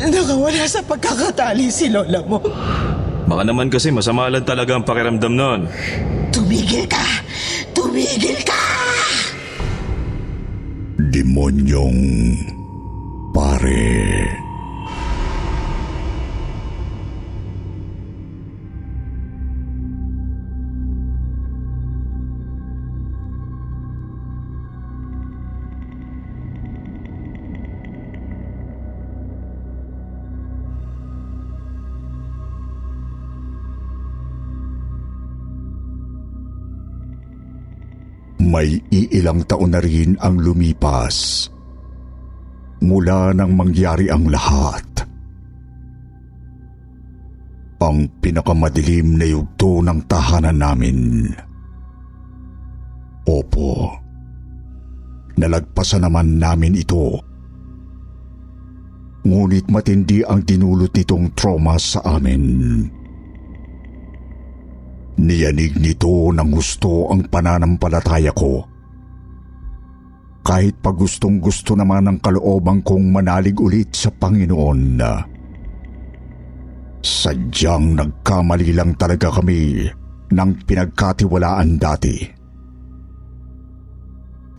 Nakawala sa pagkakatali si lola mo. Baka naman kasi masama lang talaga ang pakiramdam nun. Tumigil ka! Tumigil ka! Demonyong pare. May iilang taon na rin ang lumipas mula nang mangyari ang lahat. Ang pinakamadilim na yugto ng tahanan namin. Opo, nalagpasan naman namin ito. Ngunit matindi ang dinulot nitong trauma sa amin. Niyanig nito ng gusto ang pananampalataya ko. Kahit pa gustong-gusto naman ang kalooban kong manalig ulit sa Panginoon. Sadyang nagkamali lang talaga kami ng pinagkatiwalaan dati.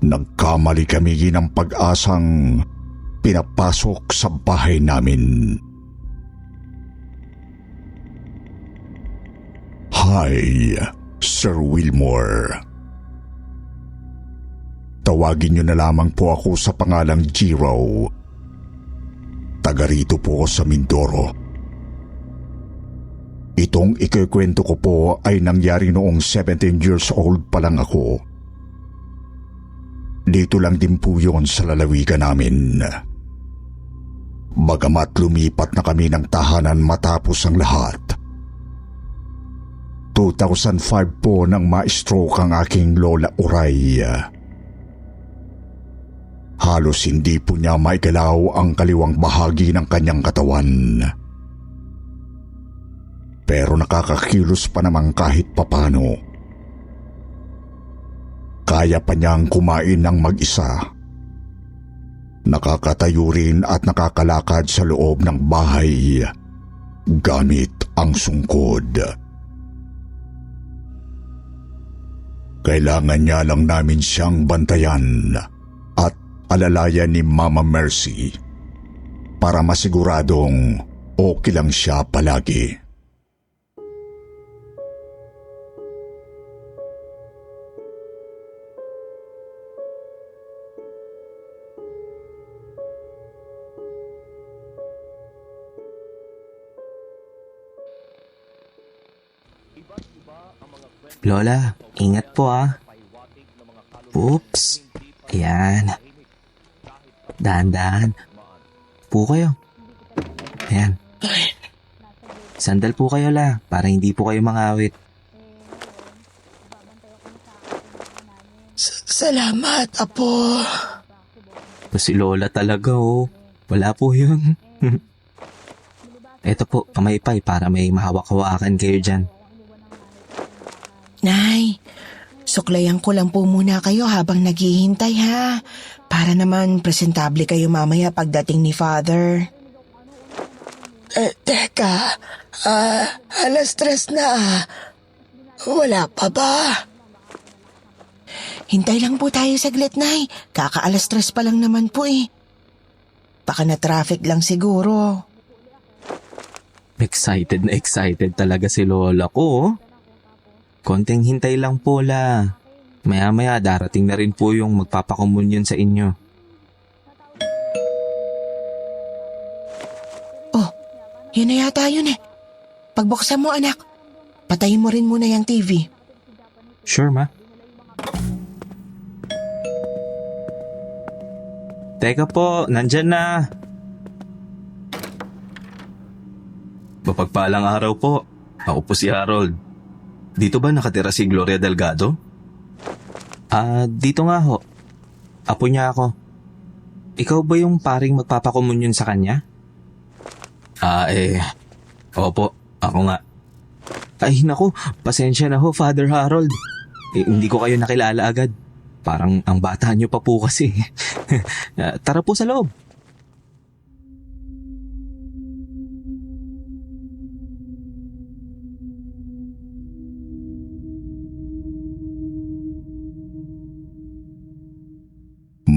Nagkamali kami ng pag-asang pinapasok sa bahay namin. Hi, Sir Wilmore. Tawagin niyo na lamang po ako sa pangalang Jiro. Taga rito po sa Mindoro. Itong ikikwento ko po ay nangyari noong 17 years old pa lang ako. Dito lang din po yun sa lalawigan namin. Bagamat lumipat na kami ng tahanan matapos ang lahat. 2005 po nang ma-stroke ang aking lola Uray. Halos hindi po niya maigalaw ang kaliwang bahagi ng kanyang katawan. Pero nakakakilos pa naman kahit papano. Kaya pa niyang kumain ng mag-isa. Nakakatayo rin at nakakalakad sa loob ng bahay gamit ang sungkod. Kailangan niya lang namin siyang bantayan at alalayan ni Mama Mercy para masiguradong okay lang siya palagi. Lola, ingat po ah. Oops. Ayan. Dahan-dahan. Po kayo. Ayan. Sandal po kayo la, para hindi po kayo mangawit. Salamat, Apo. Si Lola talaga oh. Wala po yun. Eto po, kamaypay para may mahawak-hawakan kayo dyan. Nay, suklayan ko lang po muna kayo habang naghihintay ha. Para naman presentable kayo mamaya pagdating ni Father. Teka, alas 3 na. Wala pa ba? Hintay lang po tayo saglit, Nay. Kaka-alas 3 pa lang naman po eh. Baka na traffic lang siguro. Excited na excited talaga si Lola ko oh. Konting hintay lang po la. Maya-maya darating na rin po yung magpapakomunyon sa inyo. Oh, yun na yata yun eh. Pagbuksan mo anak, patayin mo rin muna yung TV. Sure ma? Teka po, nandyan na. Mapagpalang araw po. Ako po si Harold. Dito ba nakatira si Gloria Delgado? Dito nga ho. Apo niya ako. Ikaw ba yung paring magpapakomunyon sa kanya? Opo, ako nga. Ay naku, pasensya na ho Father Harold. Hindi ko kayo nakilala agad. Parang ang bata niyo pa po kasi. Tara po sa loob.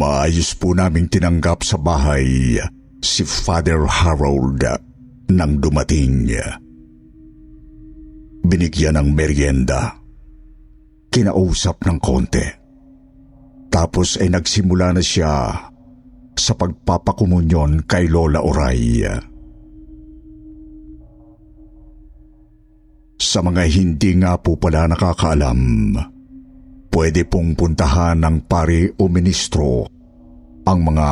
Maayos po naming tinanggap sa bahay si Father Harold nang dumating. Binigyan ng merienda, kinausap ng konti. Tapos ay nagsimula na siya sa pagpapakomunyon kay Lola Oray. Sa mga hindi nga po pala nakakaalam, pwede pong puntahan ng pari o ministro ang mga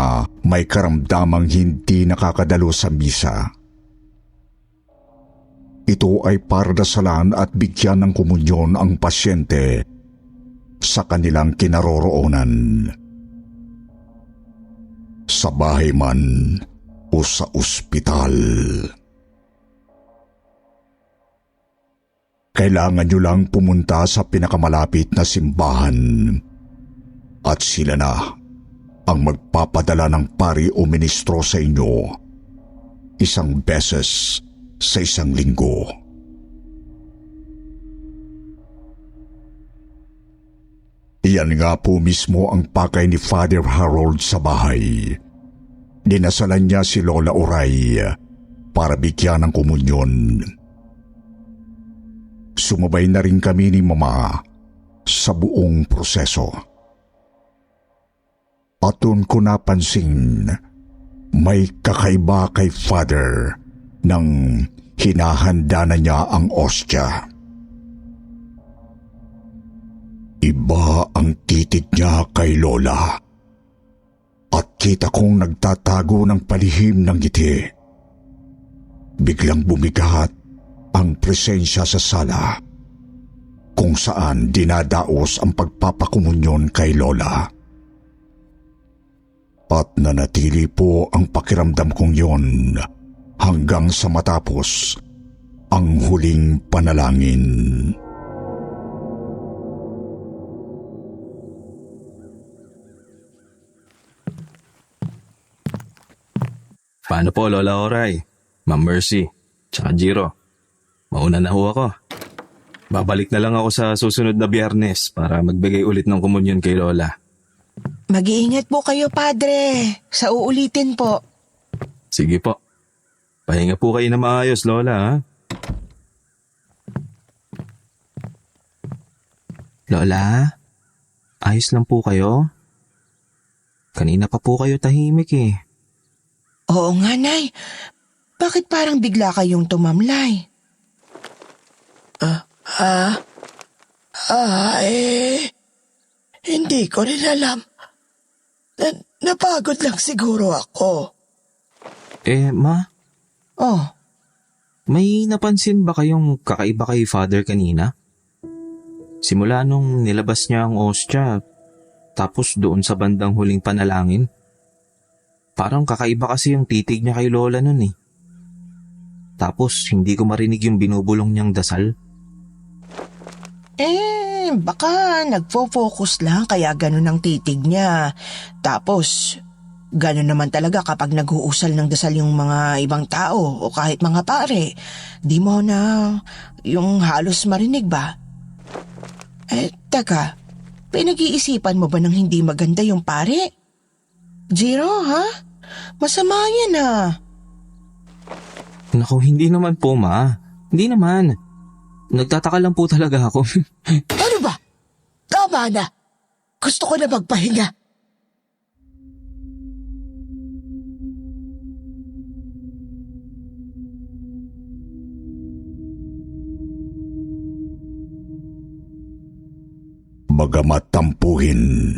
may karamdamang hindi nakakadalo sa misa. Ito ay para dasalan at bigyan ng komunyon ang pasyente sa kanilang kinaroroonan. Sa bahay man o sa ospital. Kailangan nyo lang pumunta sa pinakamalapit na simbahan at sila na ang magpapadala ng pari o ministro sa inyo 1 beses sa 1 linggo. Iyan nga po mismo ang pakay ni Father Harold sa bahay. Dinasalan niya si Lola Oray para bigyan ng komunyon. Sumabay na rin kami ni Mama sa buong proseso. At doon ko napansin may kakaiba kay Father nang hinahanda na niya ang ostya. Iba ang titig niya kay Lola at kita kong nagtatago ng palihim ng ngiti. Biglang bumigat ang presensya sa sala kung saan dinadaos ang pagpapakomunyon kay Lola. At nanatili po ang pakiramdam kong yon hanggang sa matapos ang huling panalangin. Paano po, Lola Oray? Ma'am Mercy, tsaka Jiro. Mauna na ho ako. Babalik na lang ako sa susunod na Biyernes para magbigay ulit ng komunyon kay Lola. Mag-iingat po kayo, Padre. Sa uulitin po. Sige po. Pahinga po kayo na maayos, Lola, ha? Lola, ayos lang po kayo? Kanina pa po kayo tahimik eh. Oo nga, Nay. Bakit parang bigla kayong tumamlay? Hindi ko rin alam. Napagod lang siguro ako. Ma, Oh, may napansin ba kayong kakaiba kay Father kanina? Simula nung nilabas niya ang ostya, tapos doon sa bandang huling panalangin. Parang kakaiba kasi yung titig niya kay Lola nun eh. Tapos hindi ko marinig yung binubulong niyang dasal. baka nagfo-focus lang kaya ganun ang titig niya. Tapos, ganun naman talaga kapag nag-uusal ng dasal yung mga ibang tao o kahit mga pare. Di mo na yung halos marinig ba? Teka, pinag-iisipan mo ba ng hindi maganda yung pare? Jiro, ha? Masama yan ah. Naku, hindi naman po ma. Hindi naman. Nagtataka lang po talaga ako. Ano ba? Tama na. Gusto ko na magpahinga. Bagamat tampuhin,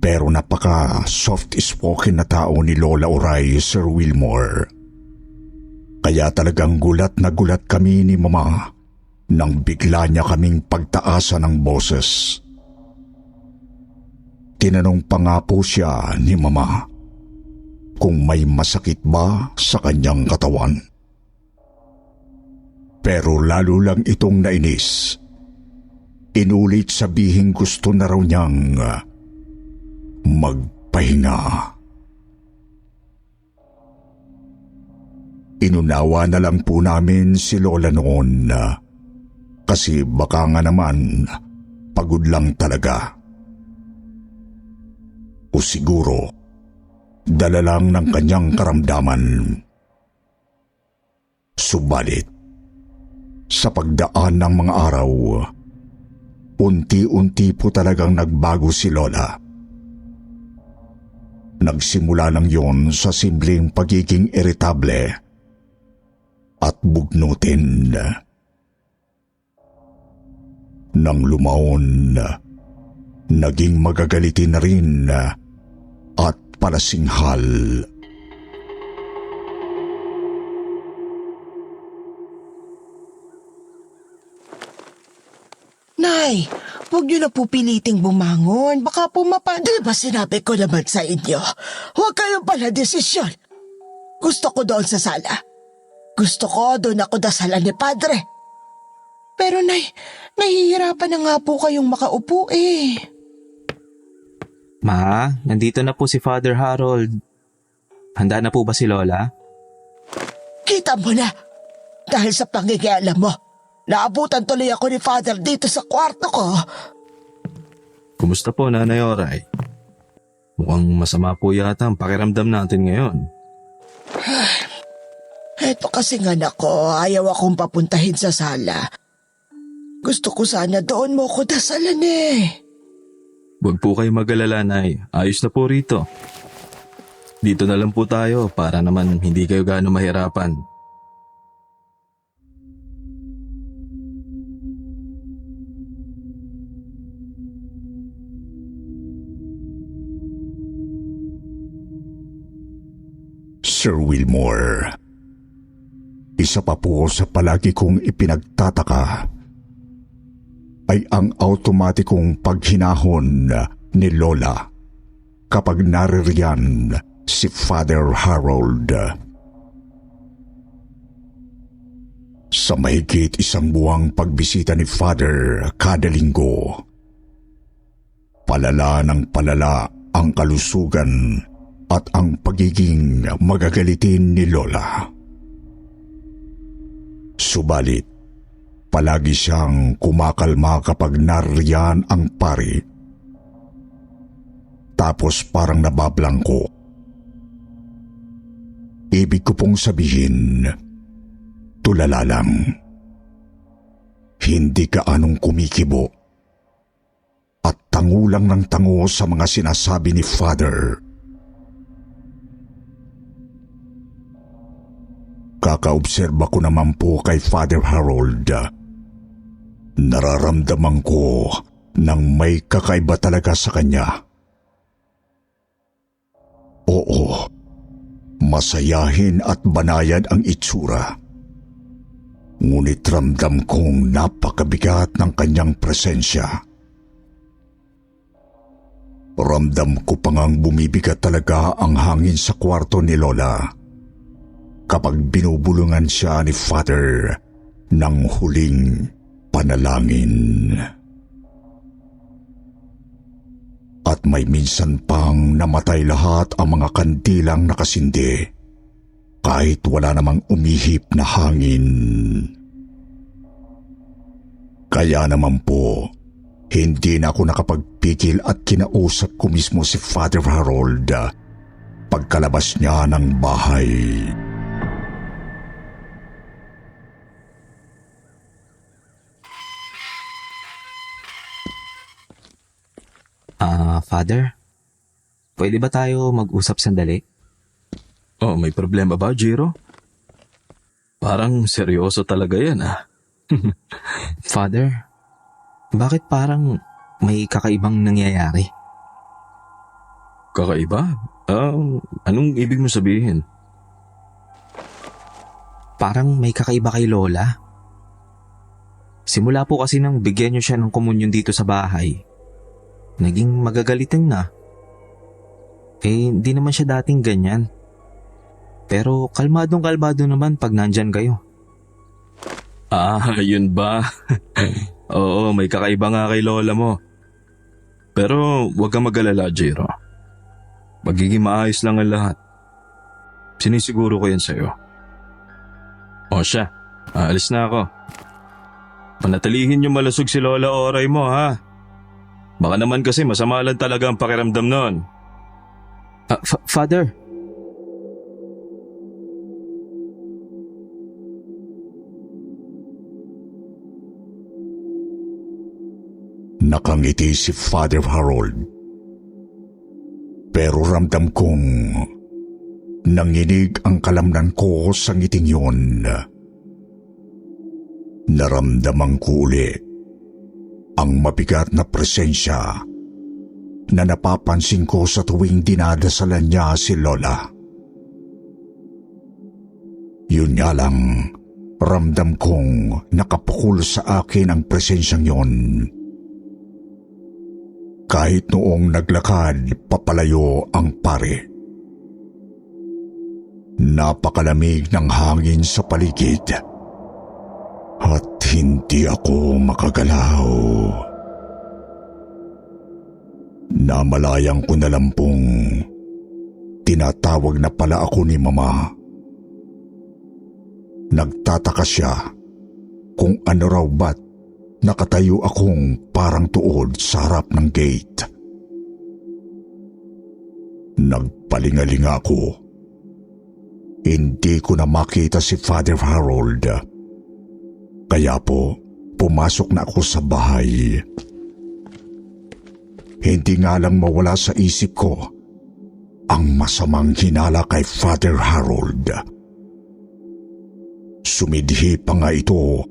pero napaka soft-spoken na tao ni Lola Oray, Sir Wilmore. Kaya talagang gulat na gulat kami ni Mama nang bigla niya kaming pagtaasan ng boses. Tinanong pa nga po siya ni Mama kung may masakit ba sa kanyang katawan. Pero lalo lang itong nainis. Inulit sabihing gusto na raw niyang magpahinga. Inunawa na lang po namin si Lola noon kasi baka nga naman pagod lang talaga. O siguro, dala lang ng kanyang karamdaman. Subalit, sa pagdaan ng mga araw, unti-unti po talagang nagbago si Lola. Nagsimula lang yon sa simpleng pagiging iritable at bugnutin. Nang lumaon, naging magagalitin na rin at palasinghal. Nay, huwag niyo na po piliting bumangon. Baka pumapa. Di ba sinabi ko naman sa inyo? Huwag kayong pala desisyon. Gusto ko doon sa sala. Gusto ko doon ako dasalan ni Padre. Pero Nay, nahihirapan na nga po kayong makaupo eh. Ma, nandito na po si Father Harold. Handa na po ba si Lola? Kita mo na. Dahil sa pangingialam mo, naabutan tuloy ako ni Father dito sa kwarto ko. Kumusta po, Nanay Oray? Mukhang masama po yata ang pakiramdam natin ngayon. Eto kasi nga nako, ayaw akong papuntahin sa sala. Gusto ko sana doon mo ko dasalan eh. Huwag po kayo mag-alala, Nay. Ayos na po rito. Dito na lang po tayo para naman hindi kayo gaano mahirapan. Sir Wilmore, isa pa po sa palagi kong ipinagtataka ay ang automatikong paghinahon ni Lola kapag naririyan si Father Harold. Sa mahigit 1 buwang pagbisita ni Father kada linggo, palala ng palala ang kalusugan at ang pagiging magagalitin ni Lola. Subalit, palagi siyang kumakalma kapag nariyan ang pari. Tapos parang nabablangko. Ibig ko pong sabihin, tulala lang. Hindi ka anong kumikibo. At tango lang ng tango sa mga sinasabi ni Father. Kakaobserba ko naman po kay Father Harold. Nararamdaman ko nang may kakaiba talaga sa kanya. Oo, masayahin at banayad ang itsura. Ngunit ramdam kong napakabigat ng kanyang presensya. Ramdam ko pa ngang bumibigat talaga ang hangin sa kwarto ni Lola kapag binubulungan siya ni Father ng huling panalangin. At may minsan pang namatay lahat ang mga kandilang nakasindi kahit wala namang umihip na hangin. Kaya naman po, hindi na ako nakapagpigil at kinausap ko mismo si Father Harold pagkalabas niya ng bahay. Father, pwede ba tayo mag-usap sandali? Oh, may problema ba, Jiro? Parang seryoso talaga yan, ah. Father, bakit parang may kakaibang nangyayari? Kakaiba? Anong ibig mo sabihin? Parang may kakaiba kay Lola. Simula po kasi nang bigyan niyo siya ng komunyon dito sa bahay, naging magagalitin na. Hindi naman siya dating ganyan. Pero kalmadong-kalmado naman pag nandyan kayo. Yun ba? Oo, may kakaiba nga kay Lola mo. Pero huwag kang mag-alala, Jiro. Magiging maayos lang ang lahat. Sinisiguro ko yan sa'yo. O siya, aalis na ako. Panatilihin yung malusog si Lola Oray mo, ha? Baka naman kasi masama lang talaga ang pakiramdam nun. Father! Nakangiti si Father Harold. Pero ramdam kong nanginig ang kalamnan ko sa ngiting yun. Naramdaman ko uli ang mabigat na presensya na napapansin ko sa tuwing dinadasalan niya si Lola. Yun nga lang, ramdam kong nakapukol sa akin ang presensyang yun. Kahit noong naglakad papalayo ang pare. Napakalamig ng hangin sa paligid at hindi ako makagalaw. Namalayang ko na lang pong tinatawag na pala ako ni Mama. Nagtataka siya kung ano raw ba't nakatayo akong parang tuod sa harap ng gate. Nagpalingalinga ako. Hindi ko na makita si Father Harold. Kaya po, pumasok na ako sa bahay. Hindi nga lang mawala sa isip ko ang masamang hinala kay Father Harold. Sumidhi pa nga ito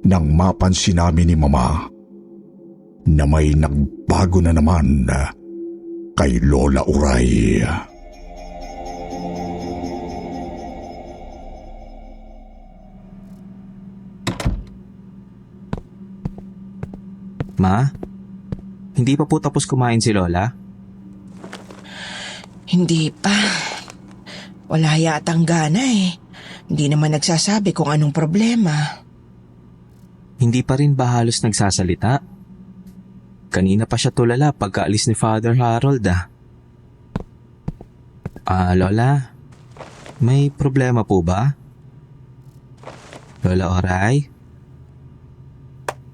nang mapansin namin ni Mama na may nagbago na naman kay Lola Uray. Ma? Hindi pa po tapos kumain si Lola? Hindi pa. Wala yatang gana eh. Hindi naman nagsasabi kung anong problema. Hindi pa rin ba halos nagsasalita? Kanina pa siya tulala pagkaalis ni Father Harold Lola, may problema po ba? Lola Oray?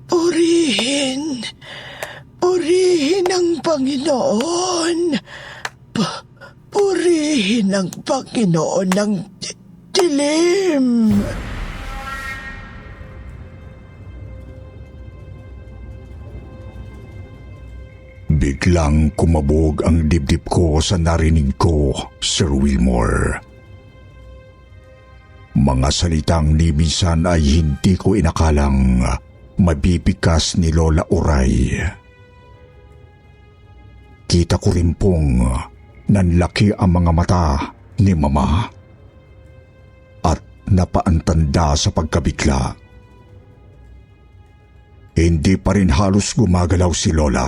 Purihin! Purihin ang Panginoon! Purihin ang Panginoon ng dilim! Biglang kumabog ang dibdib ko sa narinig ko, Sir Wilmore. Mga salitang ni minsan ay hindi ko inakalang mabibigkas ni Lola Uray. Kita ko rin pong nanlaki ang mga mata ni Mama at napaantanda sa pagkabigla. Hindi pa rin halos gumagalaw si Lola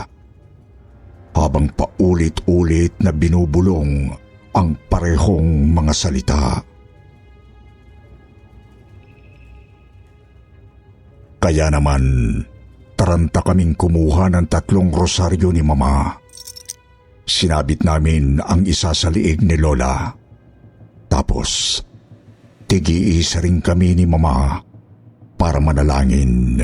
habang paulit-ulit na binubulong ang parehong mga salita. Kaya naman, taranta kaming kumuha ng 3 rosaryo ni Mama. Sinabit namin ang isa sa liig ni Lola. Tapos, tig-iisa rin kami ni Mama para manalangin.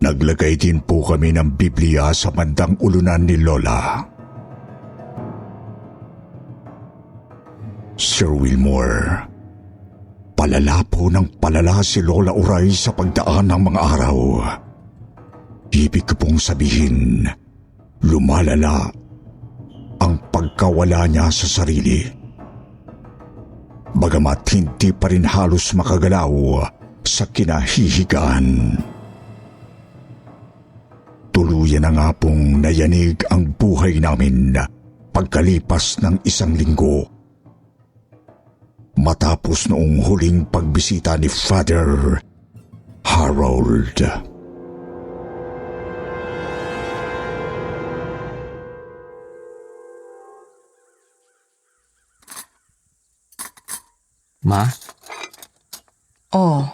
Naglagay din po kami ng Biblia sa bandang ulunan ni Lola. Sir Wilmore, palala po ng palala si Lola Uray sa pagdaan ng mga araw. Ibig ko pong sabihin, lumalala ang pagkawala niya sa sarili. Bagamat hindi pa rin halos makagalaw sa kinahihigaan. Tuluyan na nga pong nayanig ang buhay namin pagkalipas ng 1 linggo. Matapos noong huling pagbisita ni Father Harold. Ma? Oh,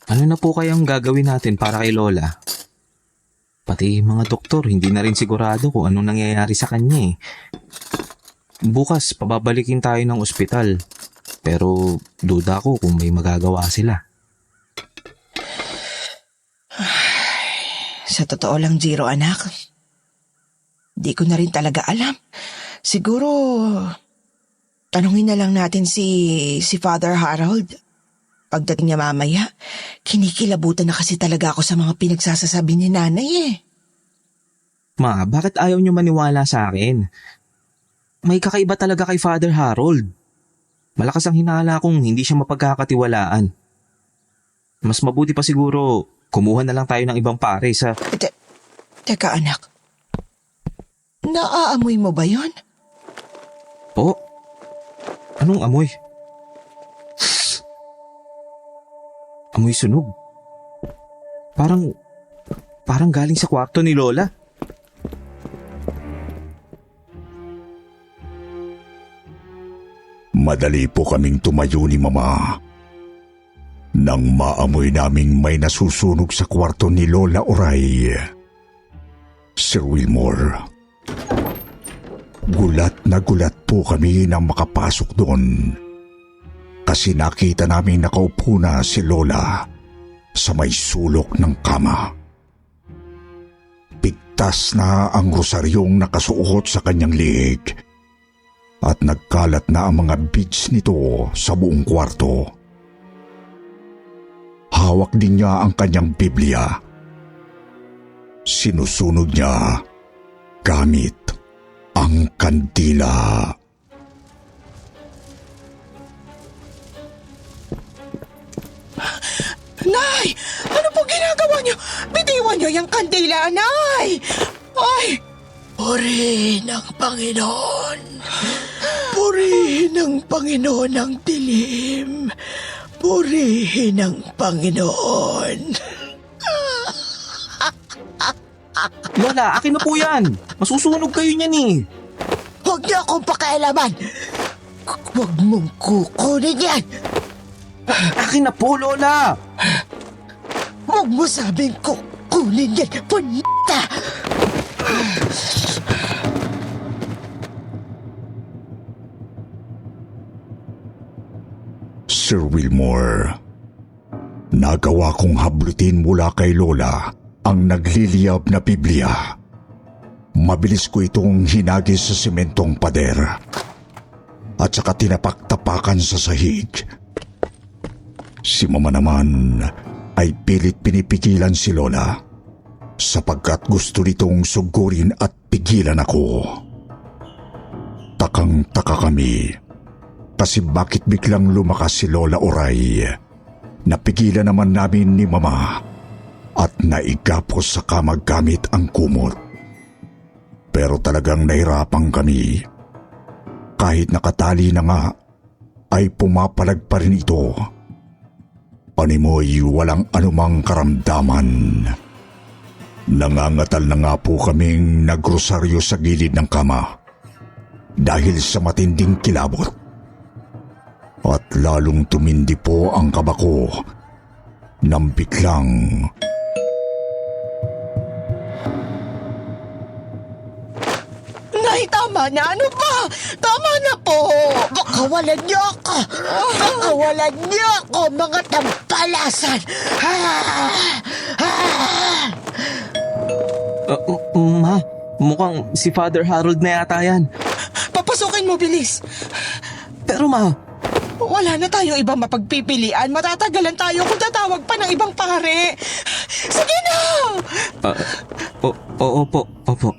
Ano na po kayang gagawin natin para kay Lola? Pati mga doktor, hindi na rin sigurado kung anong nangyayari sa kanya eh. Bukas, pababalikin tayo ng ospital. Pero duda ko kung may magagawa sila. sa totoo lang, Jiro anak. Di ko na rin talaga alam Siguro, tanungin na lang natin si Father Harold. Pagdating niya mamaya, kinikilabutan na kasi talaga ako sa mga pinagsasasabi ni nanay eh. Ma, bakit ayaw niyo maniwala sa akin? May kakaiba talaga kay Father Harold. Malakas ang hinala kung hindi siya mapagkakatiwalaan. Mas mabuti pa siguro, kumuha na lang tayo ng ibang pare sa... Teka anak, naaamoy mo ba yon? Po? Anong amoy? Amoy sunog. Parang galing sa kwarto ni Lola. Madali po kaming tumayo ni Mama. Nang maamoy naming may nasusunog sa kwarto ni Lola Oray. Sir Wilmore, gulat na gulat po kami nang makapasok doon. Kasi nakita namin nakaupo na si Lola sa may sulok ng kama. Pigtas na ang rosaryong nakasuot sa kanyang liig at nagkalat na ang mga beads nito sa buong kwarto. Hawak din niya ang kanyang Biblia. Sinusunog niya gamit ang kandila. Nay! Ano po ginagawa niyo? Bitiwan niyo yung kandila, Nay! Ay! Purihin ang Panginoon! Purihin ang Panginoon ang dilim! Purihin ang Panginoon! Lola, akin na po yan. Masusunog kayo niyan eh. Huwag niyo akong pakialaman! Huwag mong kukunin yan! Akin na po, Lola. Huwag mo sabing kukunin yan, punta! Sir Wilmore, nagawa kong hablutin mula kay Lola ang nagliliyab na Biblia. Mabilis ko itong hinagis sa sementong pader at saka tinapak-tapakan sa sahig. Si Mama naman ay pilit pinipigilan si Lola sapagkat gusto nitong sugurin at pigilan ako. Takang-taka kami kasi bakit biglang lumakas si Lola Oray. Napigilan naman namin ni Mama at naigapos sa kama gamit ang kumot. Pero talagang nahirapan kami. Kahit nakatali na nga, ay pumapalag pa rin ito. Panimoy walang anumang karamdaman. Nangangatal na nga po kaming nagrosaryo sa gilid ng kama dahil sa matinding kilabot. At lalong tumindi po ang kaba ko nang biglang... Nay, tama na! Ano ba? Tama na po! Pakawalan niyo ako! Pakawalan niyo ako, mga tampalasan! Ma, mukhang si Father Harold na yata yan. Papasukin mo, bilis! Pero ma, Wala na tayong ibang mapagpipilian. Matatagalan tayo kung tatawag pa ng ibang pare. Sige na! Opo.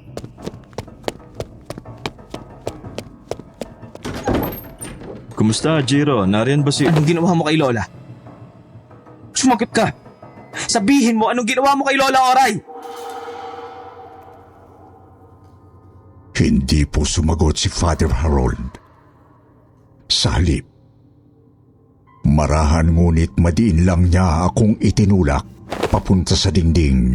Kumusta, Jiro? Nariyan ba si... Anong ginawa mo kay Lola? Sumagot ka! Sabihin mo anong ginawa mo kay Lola Oray! Hindi po sumagot si Father Harold. Sa halip, marahan ngunit madiin lang niya akong itinulak papunta sa dingding.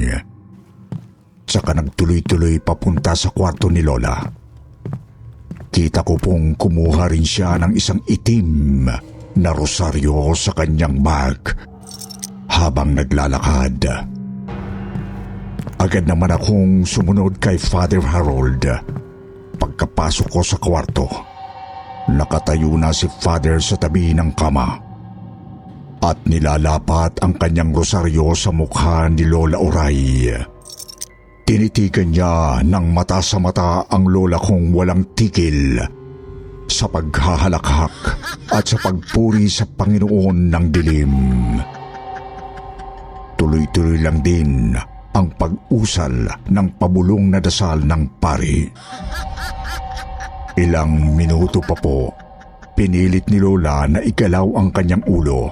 Tsaka nagtuloy-tuloy papunta sa kwarto ni Lola. Kita ko pong kumuha rin siya ng isang itim na rosaryo sa kanyang bag habang naglalakad. Agad naman akong sumunod kay Father Harold. Pagkapasok ko sa kwarto, nakatayo na si Father sa tabi ng kama at nilalapat ang kanyang rosaryo sa mukha ni Lola Oray. Tinitigan niya ng mata sa mata ang lola kong walang tigil sa paghahalakhak at sa pagpuri sa Panginoon ng dilim. Tuloy-tuloy lang din ang pag-usal ng pabulong na dasal ng pari. Ilang minuto pa po, pinilit ni Lola na igalaw ang kanyang ulo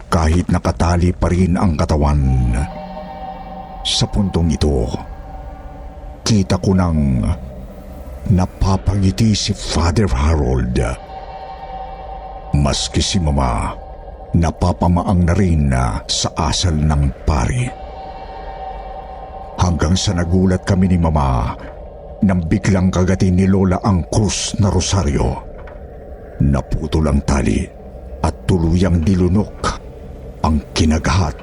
kahit nakatali pa rin ang katawan. Sa puntong ito, kita ko nang napapangiti si Father Harold. Maski si Mama, napapamaang na rin sa asal ng pari. Hanggang sa nagulat kami ni Mama nang biglang kagatin ni Lola ang krus na rosaryo. Naputol ang tali at tuluyang nilunok ang kinagahat.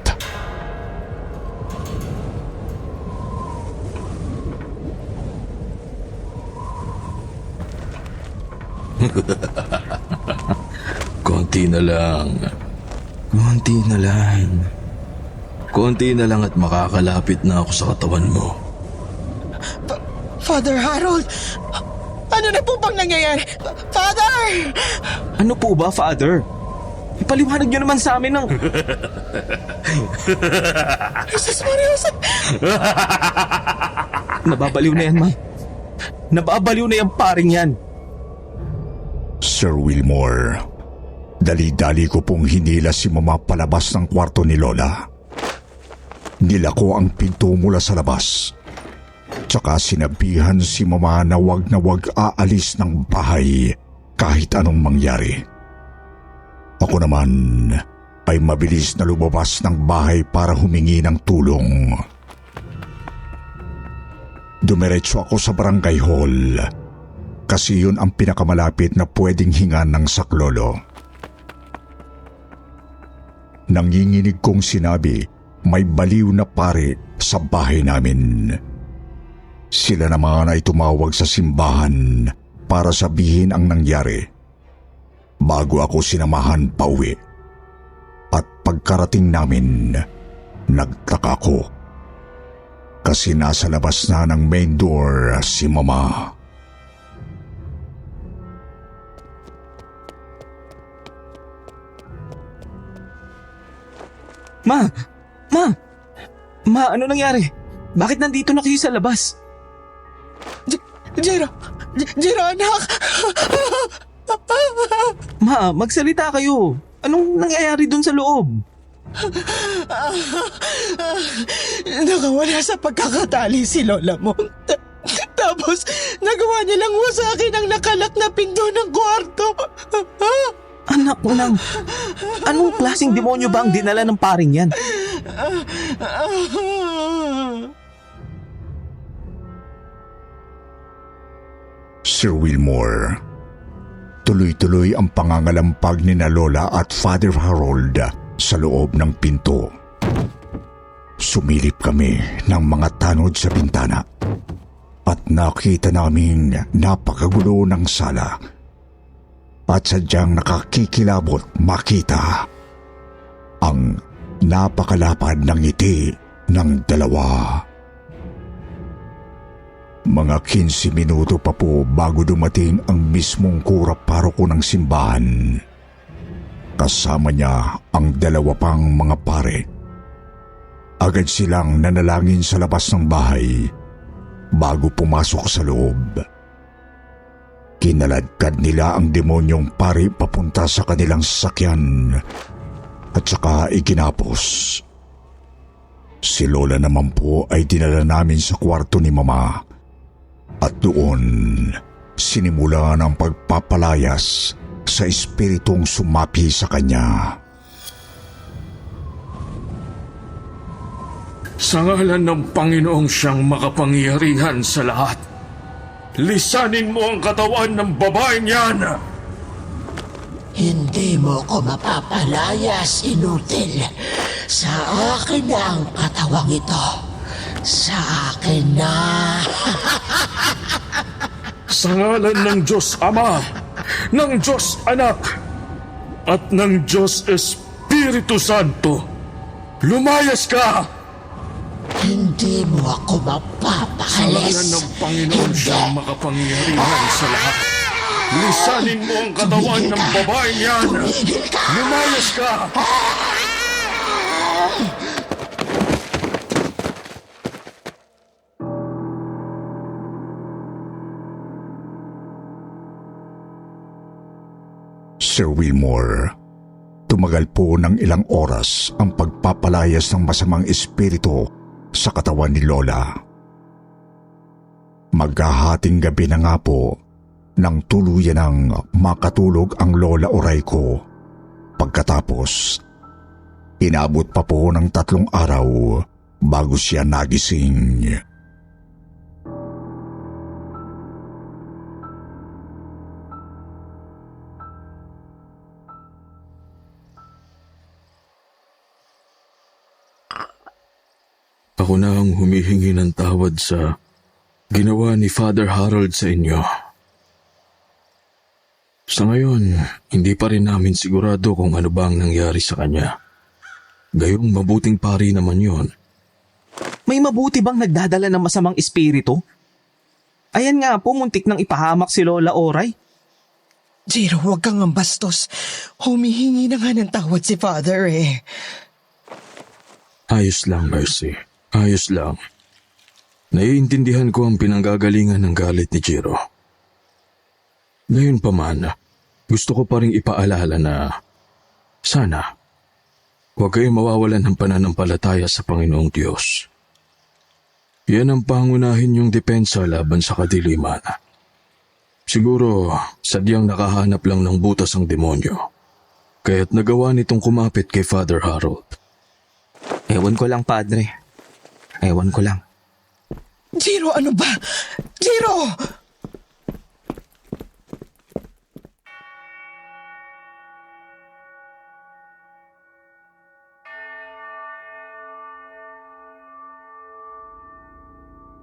Konti na lang. Konti na lang. Konti na lang at makakalapit na ako sa katawan mo. Father Harold, ano na po bang nangyayari? Father! Ano po ba, Father? Ipaliwanag niyo naman sa amin ng... Jesus Marios! Nababaliw na yan, Ma. Nababaliw na yung paring yan. Sir Wilmore, dali-dali ko pong hinila si Mama palabas ng kwarto ni Lola. Nilako ang pinto mula sa labas. Tsaka sinabihan si Mama na wag aalis ng bahay kahit anong mangyari. Ako naman ay mabilis na lumabas ng bahay para humingi ng tulong. Dumiretso ako sa barangay hall kasi yun ang pinakamalapit na pwedeng hingan ng saklolo. Nanginginig kong sinabi, may baliw na pare sa bahay namin. Sila naman ay tumawag sa simbahan para sabihin ang nangyari. Bago ako sinamahan pauwi. At pagkarating namin, nagtaka ko. Kasi nasa labas na ng main door si Mama. Ma, ano nangyari? Bakit nandito na kayo sa labas? Jiro, anak! Ma, magsalita kayo. Anong nangyayari dun sa loob? Nakawala sa pagkakatali si Lola mo. Tapos, nagawa niya lang mo sa akin ang nakalak na pinto ng kwarto. Anak ko lang. Anong klaseng demonyo ba ang dinala ng paring yan? Sir Wilmore, tuloy-tuloy ang pangangalampag ni na Lola at Father Harold sa loob ng pinto. Sumilip kami ng mga tanod sa bintana at nakita naming napakagulo ng sala at sadyang nakakikilabot makita ang napakalapad ng ngiti ng dalawa. Mga 15 minuto pa po bago dumating ang mismong kura paroko ng simbahan. Kasama niya ang dalawa pang mga pare. Agad silang nanalangin sa labas ng bahay bago pumasok sa loob. Kinaladkad nila ang demonyong pari papunta sa kanilang sasakyan at saka iginapos. Si Lola naman po ay dinala namin sa kwarto ni Mama at doon sinimula ng pagpapalayas sa espiritong sumapi sa kanya. Sa ngalan ng Panginoong siyang makapangyarihan sa lahat, lisanin mo ang katawan ng babaeng yan! Hindi mo ko mapapalayas, inutil. Sa akin na ang katawang ito. Sa akin na. Sa ngalan ng Diyos Ama, ng Diyos Anak, at ng Diyos Espiritu Santo, lumayas ka! Hindi mo ako Sa ngalan mapapakalis. ng Panginoon siyang makapangyarihan sa lahat. Lisanin mo ang katawan ng babaeng yan! Tumigil ka! Lumayas ka! Sir Wilmore, tumagal po ng ilang oras ang pagpapalayas ng masamang espiritu sa katawan ni Lola. Maghahating gabi na nga po nang tuluyan ng makatulog ang Lola Oray ko. Pagkatapos, inabot pa po ng 3 araw bago siya nagising. Ako na ang humihingi ng tawad sa ginawa ni Father Harold sa inyo. Sa ngayon, hindi pa rin namin sigurado kung ano ba ang nangyari sa kanya. Gayong mabuting pari naman yon. May mabuti bang nagdadala ng masamang espiritu? Ayan nga po, muntik nang ipahamak si Lola Oray. Jiro, huwag kang ambastos. Humihingi na nga ng tawad si Father eh. Ayos lang, Mercy. Ayos lang. Naiintindihan ko ang pinanggagalingan ng galit ni Jiro. Gayunpaman, gusto ko pa rin ipaalala na sana huwag kayong mawawalan ng pananampalataya sa Panginoong Diyos. Yan ang pangunahin yung depensa laban sa kadiliman. Siguro, sadyang nakahanap lang ng butas ang demonyo. Kaya't nagawa nitong kumapit kay Father Harold. Ewan ko lang, Padre. Ewan ko lang. Jiro, ano ba? Jiro!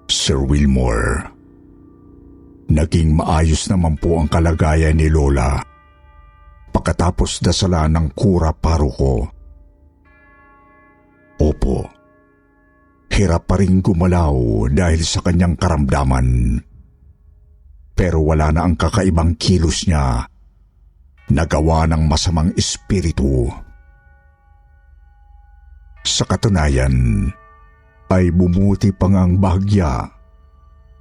Sir Wilmore, naging maayos naman po ang kalagayan ni Lola pagkatapos dasalan ng kura paruko. Opo, hirap pa rin gumalaw dahil sa kanyang karamdaman. Pero wala na ang kakaibang kilos niya na gawa ng masamang espiritu. Sa katunayan, ay bumuti pa ngang bahagya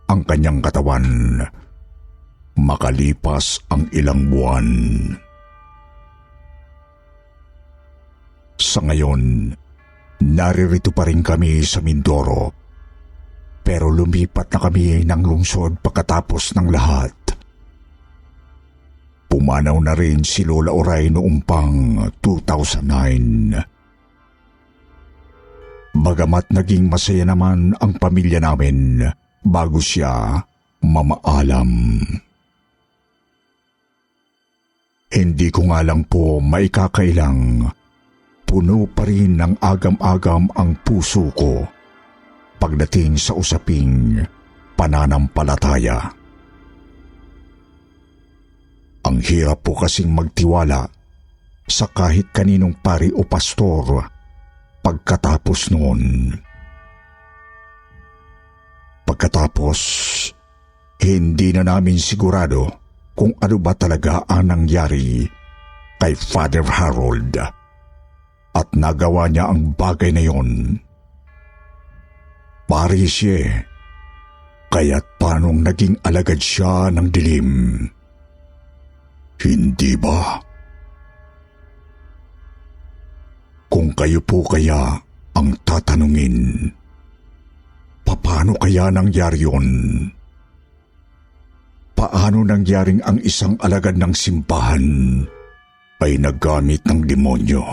ang kanyang katawan makalipas ang ilang buwan. Sa ngayon, naririto pa rin kami sa Mindoro, pero lumipat na kami ng lungsod pagkatapos ng lahat. Pumanaw na rin si Lola Oray noong pang 2009. Bagamat naging masaya naman ang pamilya namin bago siya mamaalam. Hindi ko nga lang po maikakailang puno pa rin ng agam-agam ang puso ko pagdating sa usaping pananampalataya. Ang hirap po kasing magtiwala sa kahit kaninong pari o pastor pagkatapos noon. Pagkatapos, hindi na namin sigurado kung ano ba talaga ang nangyari kay Father Harold at nagawa niya ang bagay na yon. Pari siya, kaya't paanong naging alagad siya ng dilim? Hindi ba? Kung kayo po kaya ang tatanungin, paano kaya nangyari yun? Paano nangyaring ang isang alagad ng simbahan ay naggamit ng demonyo?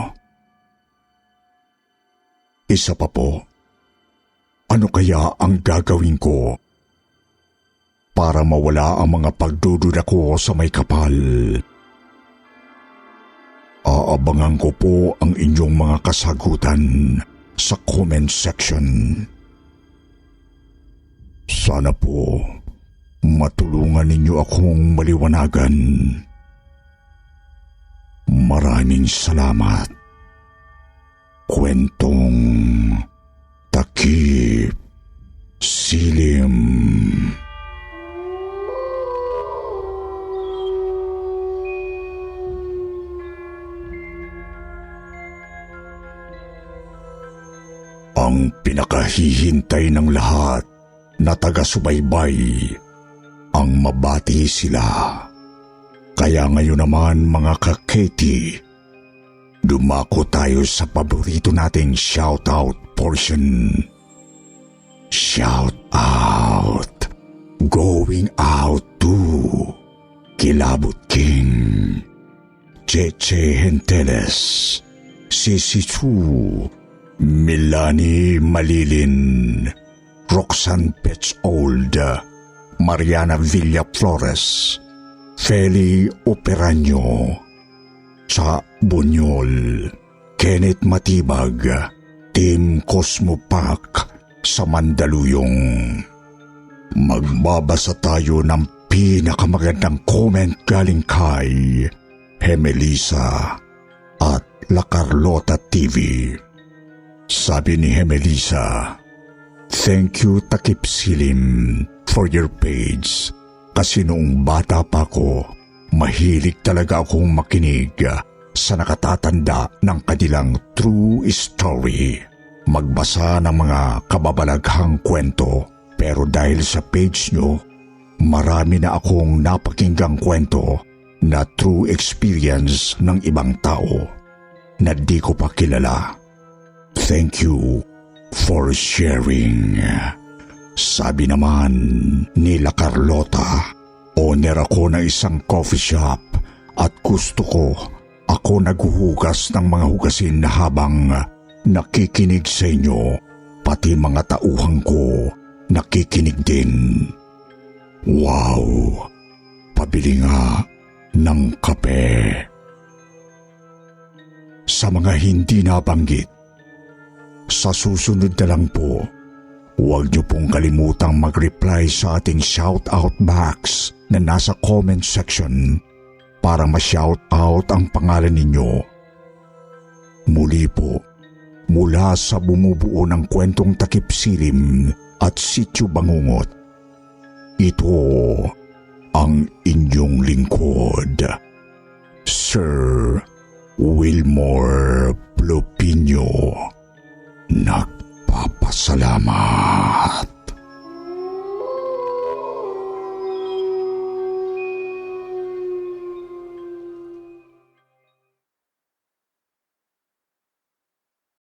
Isa pa po, ano kaya ang gagawin ko para mawala ang mga pagdududa ko sa may kapal? Aabangan ko po ang inyong mga kasagutan sa comment section. Sana po matulungan ninyo akong maliwanagan. Maraming salamat. Kwentong Takip. Ang pinakahihintay ng lahat na taga-subaybay ang mabati sila. Kaya ngayon naman mga ka-Katie, dumako tayo sa paborito nating shoutout portion. Shout out. Going out to Kilabot King, Cheche Henteles, Sisi Chu, Milani Malilin, Roxanne Petzold, Mariana Villaflores, Feli Operanyo, sa Bunyol, Kenneth Matibag, Team Cosmo Park sa Mandaluyong. Magbabasa tayo ng pinakamagandang comment galing kay Hemelisa at La Carlota TV. Sabi ni Hemelisa, "Thank you Takip Silim for your page. Kasi noong bata pa ko, mahilig talaga akong makinig sa nakatatanda ng kanilang true story. Magbasa ng mga kababalaghang kwento. Pero dahil sa page nyo, marami na akong napakinggang kwento na true experience ng ibang tao na di ko pa kilala. Thank you for sharing." Sabi naman ni La Carlota, "Owner ako ng isang coffee shop at gusto ko ako naghuhugas ng mga hugasin habang nakikinig sa inyo. Pati mga tauhan ko nakikinig din. Wow! Pabili nga ng kape." Sa mga hindi nabanggit, sa susunod na lang po, huwag niyo pong kalimutang mag-reply sa ating shoutout box na nasa comment section para ma-shoutout ang pangalan ninyo. Muli po, mula sa bumubuo ng kwentong Takip Silim at Sityo Bangungot, ito ang inyong lingkod, Sir Wilmore Plopino. Nagpapasalamat.